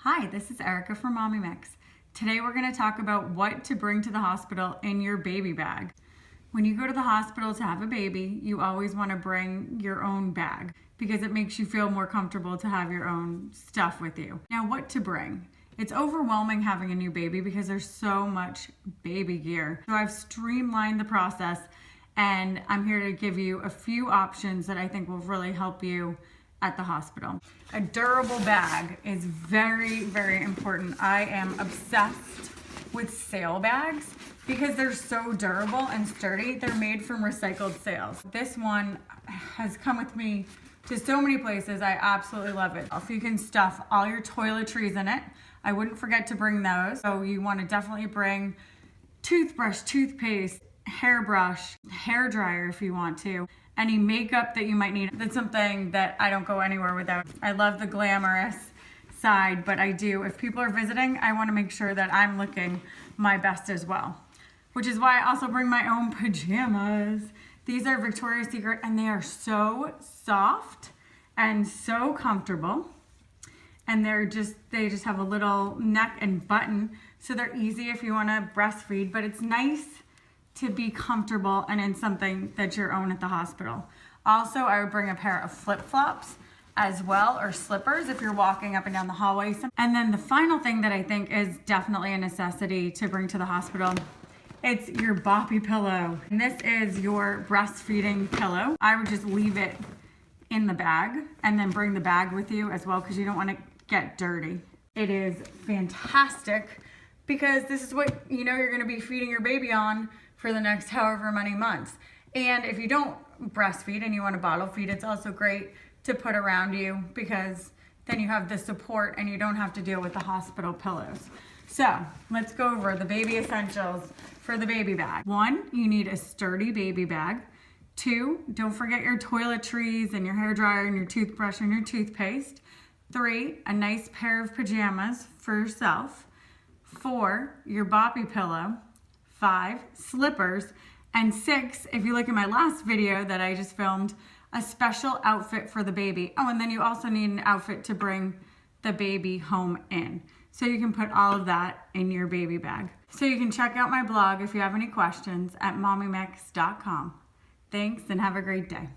Hi, this is Erica from Mommy Mix. Today we're going to talk about what to bring to the hospital in your baby bag. When you go to the hospital to have a baby, you always want to bring your own bag because it makes you feel more comfortable to have your own stuff with you. Now, what to bring? It's overwhelming having a new baby because there's so much baby gear. So I've streamlined the process and I'm here to give you a few options that I think will really help you at the hospital. A durable bag is very, very important. I am obsessed with sail bags because they're so durable and sturdy. They're made from recycled sails. This one has come with me to so many places. I absolutely love it. If you can stuff all your toiletries in it, I wouldn't forget to bring those. So you want to definitely bring toothbrush, toothpaste, hairbrush, hair dryer if you want to, any makeup that you might need. That's something that I don't go anywhere without. I love the glamorous side, but I do. If people are visiting, I want to make sure that I'm looking my best as well, which is why I also bring my own pajamas. These are Victoria's Secret and they are so soft and so comfortable. And they just have a little neck and button, so they're easy if you want to breastfeed, but it's nice to be comfortable and in something that's your own at the hospital. Also, I would bring a pair of flip-flops as well, or slippers if you're walking up and down the hallway. And then the final thing that I think is definitely a necessity to bring to the hospital, it's your boppy pillow. And this is your breastfeeding pillow. I would just leave it in the bag and then bring the bag with you as well because you don't want to get dirty. It is fantastic because this is what you know you're going to be feeding your baby on for the next however many months. And if you don't breastfeed and you want to bottle feed, it's also great to put around you because then you have the support and you don't have to deal with the hospital pillows. So let's go over the baby essentials for the baby bag. 1, you need a sturdy baby bag. 2, don't forget your toiletries and your hair dryer and your toothbrush and your toothpaste. 3, a nice pair of pajamas for yourself. 4, your boppy pillow. 5, slippers. And 6, if you look at my last video that I just filmed, a special outfit for the baby. Oh, and then you also need an outfit to bring the baby home in. So you can put all of that in your baby bag. So you can check out my blog if you have any questions at mommymix.com. Thanks and have a great day.